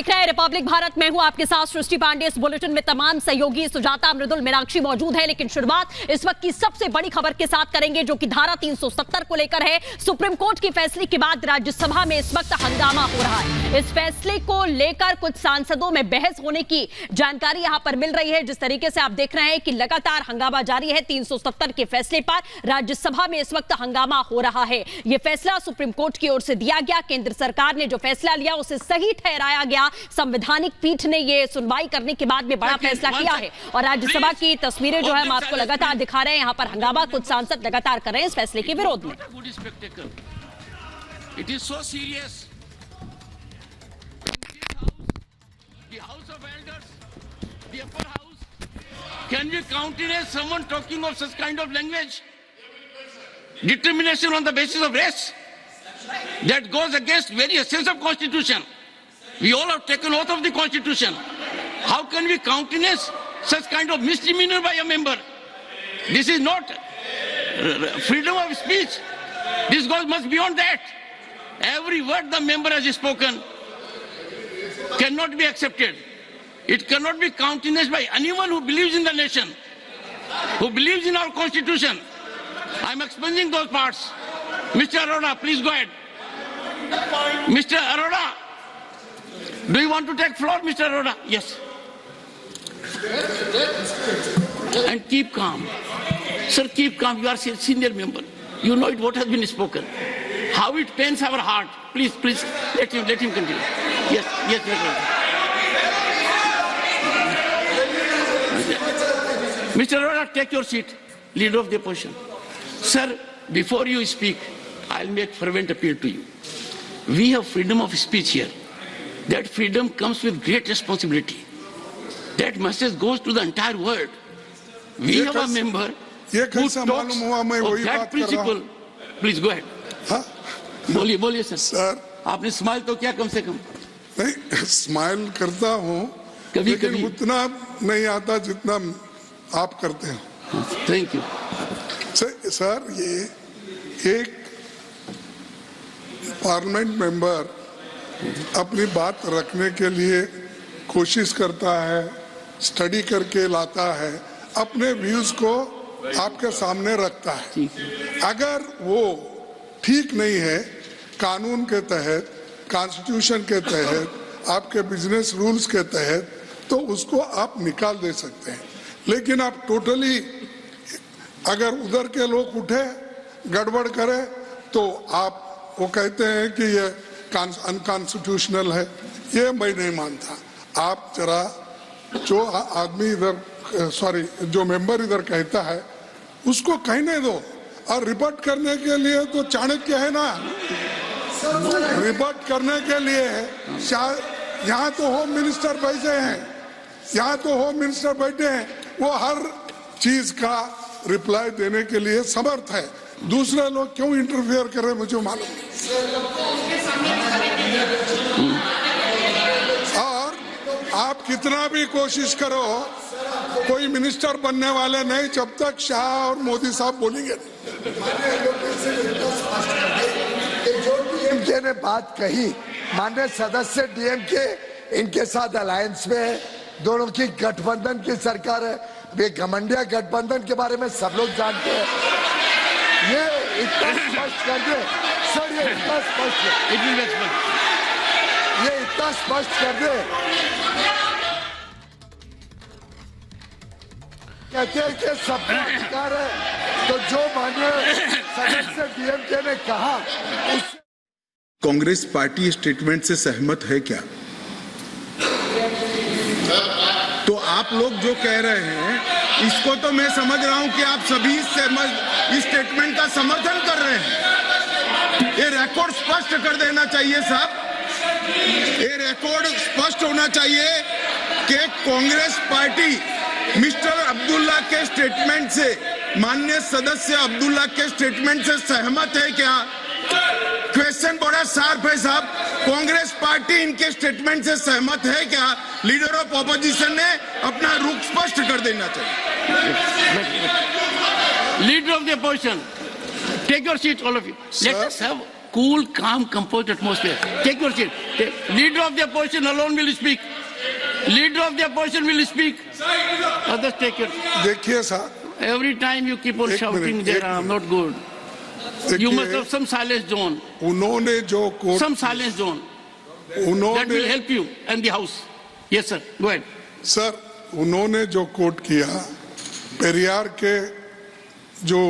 देख रहे हैं रिपब्लिक भारत। मैं हूं आपके साथ सृष्टि पांडे। इस बुलेटिन में तमाम सहयोगी सुजाता, मृदुल, मीनाक्षी मौजूद है, लेकिन शुरुआत इस वक्त की सबसे बड़ी खबर के साथ करेंगे, जो कि धारा 370 को लेकर है। सुप्रीम कोर्ट के फैसले के बाद राज्यसभा में इस वक्त हंगामा हो रहा है। इस फैसले को लेकर कुछ सांसदों में बहस होने की जानकारी यहां पर मिल रही है। जिस तरीके से आप देख रहे हैं कि लगातार हंगामा जारी है 370 के फैसले पर। राज्यसभा में इस वक्त हंगामा हो रहा है। यह फैसला सुप्रीम कोर्ट की ओर से दिया गया। केंद्र सरकार ने जो फैसला लिया उसे सही ठहराया गया। संवैधानिक पीठ ने यह सुनवाई करने के बाद में बड़ा फैसला किया है। और राज्यसभा की तस्वीरें जो है हम आपको लगातार दिखा रहे हैं। यहां पर हंगामा कुछ सांसद लगातार कर रहे हैं इस फैसले के विरोध में। It is so serious. The House of Elders, the upper house, can we countenance someone talking of such kind of language? Determination on the basis of race? That goes against very essence of Constitution. We all have taken oath of the Constitution. How can we countenance such kind of misdemeanor by a member? This is not freedom of speech. This goes much beyond that. Every word the member has spoken cannot be accepted. It cannot be countenanced by anyone who believes in the nation, who believes in our Constitution. I'm expunging those parts. Mr. Arora, please go ahead. Mr. Arora, do you want to take floor, Mr. Arora? Yes. And keep calm. Sir, keep calm. You are a senior member. You know what has been spoken. How it pains our heart. Please, let him continue. Yes, Mr. Arora, take your seat. Leader of the opposition. Sir, before you speak, I'll make fervent appeal to you. We have freedom of speech here. That freedom comes with great responsibility. That message goes to the entire world. We have a member who talks of that principle. Please go ahead. हाँ? बोलिए sir. आपने smile तो क्या कम से कम? नहीं, smile करता हूँ लेकिन उतना नहीं आता जितना आप करते हैं। Thank you sir. ये एक पार्लियामेंट मेंबर अपनी बात रखने के लिए कोशिश करता है, स्टडी करके लाता है, अपने व्यूज को आपके सामने रखता है। अगर वो ठीक नहीं है कानून के तहत, कॉन्स्टिट्यूशन के तहत, आपके बिजनेस रूल्स के तहत, तो उसको आप निकाल दे सकते हैं। लेकिन आप टोटली अगर उधर के लोग उठे गड़बड़ करे तो आप वो कहते हैं कि ये अनकॉन्स्टिट्यूशनल है। ये मैं नहीं मानता। आप जरा जो आदमी इधर जो मेंबर इधर कहता है उसको कहने दो। और रिपोर्ट करने के लिए तो चाणक्य है ना, रिपोर्ट करने के लिए यहाँ तो होम मिनिस्टर बैठे हैं, वो हर चीज का रिप्लाई देने के लिए समर्थ है। दूसरे लोग क्यों इंटरफेयर कर रहे मुझे मालूम नहीं। और आप कितना भी कोशिश करो, कोई मिनिस्टर बनने वाले नहीं जब तक शाह और मोदी साहब बोलेंगे। जो डीएमके ने बात कही, माननीय सदस्य डीएमके इनके साथ अलायंस में है, दोनों की गठबंधन की सरकार है। वे घमंडिया गठबंधन के बारे में सब लोग जानते हैं। ये इतना स्पष्ट कर दे सर, ये इतना स्पष्ट कर दे कहते हैं कि सबका अधिकार है। तो जो माननीय सदस्य डीएमके ने कहा उस कांग्रेस पार्टी स्टेटमेंट से सहमत है क्या? तो आप लोग जो कह रहे हैं इसको तो मैं समझ रहा हूं कि आप सभी इस स्टेटमेंट का समर्थन कर रहे हैं। ये रिकॉर्ड स्पष्ट कर देना चाहिए साहब। ये रिकॉर्ड स्पष्ट होना चाहिए कि कांग्रेस पार्टी मिस्टर अब्दुल्ला के स्टेटमेंट से, माननीय सदस्य अब्दुल्ला के स्टेटमेंट से सहमत है क्या? क्वेश्चन बड़ा शार्प है साहब। कांग्रेस पार्टी इनके स्टेटमेंट से सहमत है क्या? लीडर ऑफ ऑपोजिशन ने अपना रुख स्पष्ट कर देना चाहिए। Leader of the opposition, take your seat, all of you. Let us have cool, calm, composed atmosphere. Take your seat. Leader of the opposition alone will speak. Leader of the opposition will speak. Others take it. देखिए साहब, Every time you keep on एक shouting, minute, there एक are minute. not good. You must देखिए have some silence zone. उन्होंने जो coat Some silence zone. That will उन्होंने help you and the house. Yes, sir. Go ahead. Sir उन्होंने जो coat किया पेरियार के जो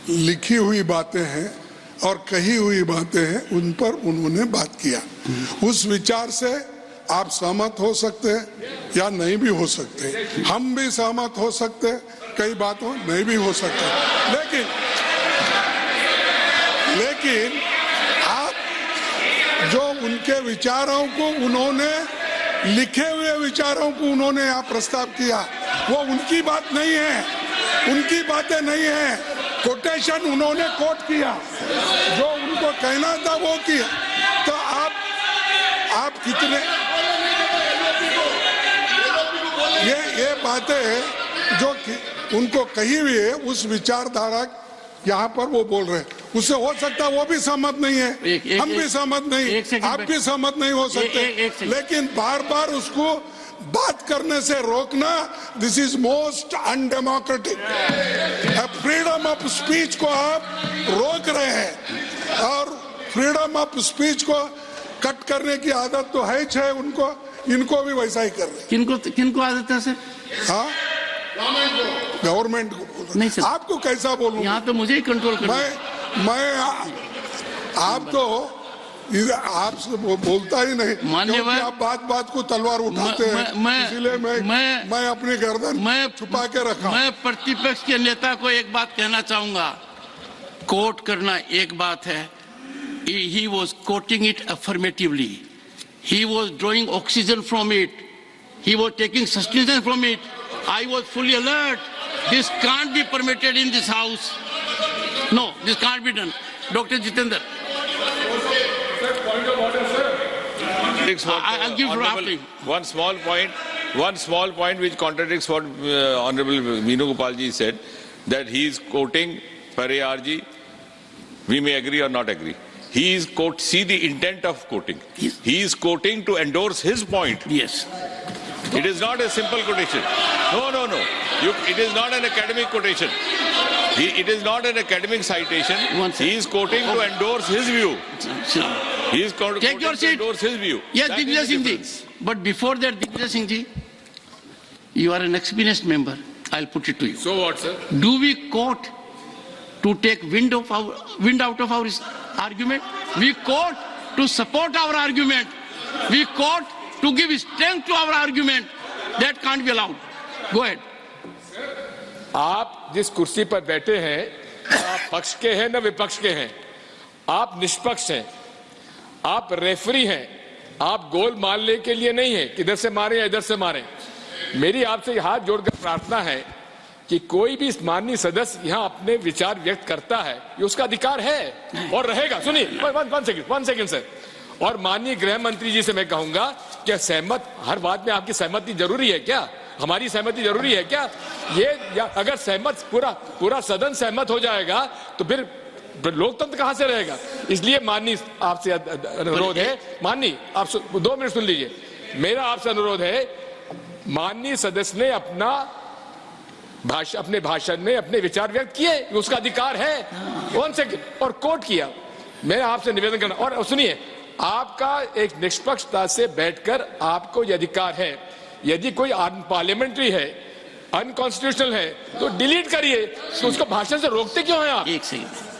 लिखी हुई बातें हैं और कही हुई बातें हैं उन पर उन्होंने बात किया। उस विचार से आप सहमत हो सकते हैं या नहीं भी हो सकते, हम भी सहमत हो सकते हैं, कई बातों नहीं भी हो सकते, लेकिन आप जो उनके विचारों को उन्होंने लिखे हुए विचारों को उन्होंने यहाँ प्रस्ताव किया वो उनकी बात नहीं है, उनकी बातें नहीं है, कोटेशन उन्होंने कोट किया, जो उनको कहना था वो किया। तो आप कितने ये बातें जो उनको कही हुई है उस विचारधारा यहाँ पर वो बोल रहे हैं, उससे हो सकता है वो भी सहमत नहीं है, हम भी सहमत नहीं, आप भी सहमत नहीं हो सकते, लेकिन बार बार उसको बात करने से रोकना, this is most undemocratic. Freedom of speech को आप रोक रहे हैं और फ्रीडम ऑफ स्पीच को कट करने की आदत तो है ही है उनको, इनको भी वैसा ही कर रहे हैं। किनको आदत है सर? हाँ, गवर्नमेंट को नहीं सर, आपको कैसा बोलूं? यहाँ तो मुझे ही कंट्रोल करना। मैं आप तो आपसे बोलता ही नहीं, क्योंकि आप बात को तलवार उठाते हैं, इसलिए मैं अपनी गर्दन छुपा के रखा। मैं प्रतिपक्ष के नेता को एक बात कहना चाहूंगा, कोट करना एक बात है, he was quoting it affirmatively, he was drawing oxygen from it, he was taking sustenance from it. I was fully alert. This can't be permitted in this house. No, this can't be done. Dr. Jitendra. I'll give you after. One small point which contradicts what Honorable Meenu Gopal ji said, that he is quoting Pariyar ji. We may agree or not agree. He is see the intent of quoting. Yes. He is quoting to endorse his point. Yes. It is not a simple quotation. No. It is not an academic quotation. It is not an academic citation. He is quoting to endorse his view. He is quoting Take your to seat. endorse his view. Yes, That is Digvijay the Singh ji. difference. But before that, Digvijay Singh ji, you are an experienced member. I'll put it to you. So what, sir? Do we quote to take wind out of our argument? We quote to support our argument. We quote to give strength to our argument. That can't be allowed. Go ahead. आप जिस कुर्सी पर बैठे हैं, आप पक्ष के हैं न विपक्ष के हैं, आप निष्पक्ष हैं, आप रेफरी हैं, आप गोल मारने के लिए नहीं है कि इधर से मारें या इधर से मारें। मेरी आपसे हाथ जोड़कर प्रार्थना है कि कोई भी माननीय सदस्य यहाँ अपने विचार व्यक्त करता है, ये उसका अधिकार है और रहेगा। सुनिए, वन सेकंड सर। और माननीय गृह मंत्री जी से मैं कहूंगा कि हर बात में आपकी सहमति जरूरी है क्या? हमारी सहमति जरूरी है क्या? अगर सहमत पूरा सदन सहमत हो जाएगा तो फिर लोकतंत्र कहां से रहेगा? इसलिए माननीय आपसे अनुरोध है, माननीय आप 2 मिनट सुन लीजिए, मेरा आपसे अनुरोध है, माननीय सदस्य ने अपने भाषण में अपने विचार व्यक्त किए, उसका अधिकार है। 1 सेकंड, और कोट किया। मैं आपसे निवेदन करना, और सुनिए, आपका एक निष्पक्षता से बैठकर आपको यह अधिकार है, यदि कोई अनपार्लियामेंट्री है, अनकॉन्स्टिट्यूशनल है, तो डिलीट करिए, तो उसको भाषण से रोकते क्यों हैं आप? एक सेकंड।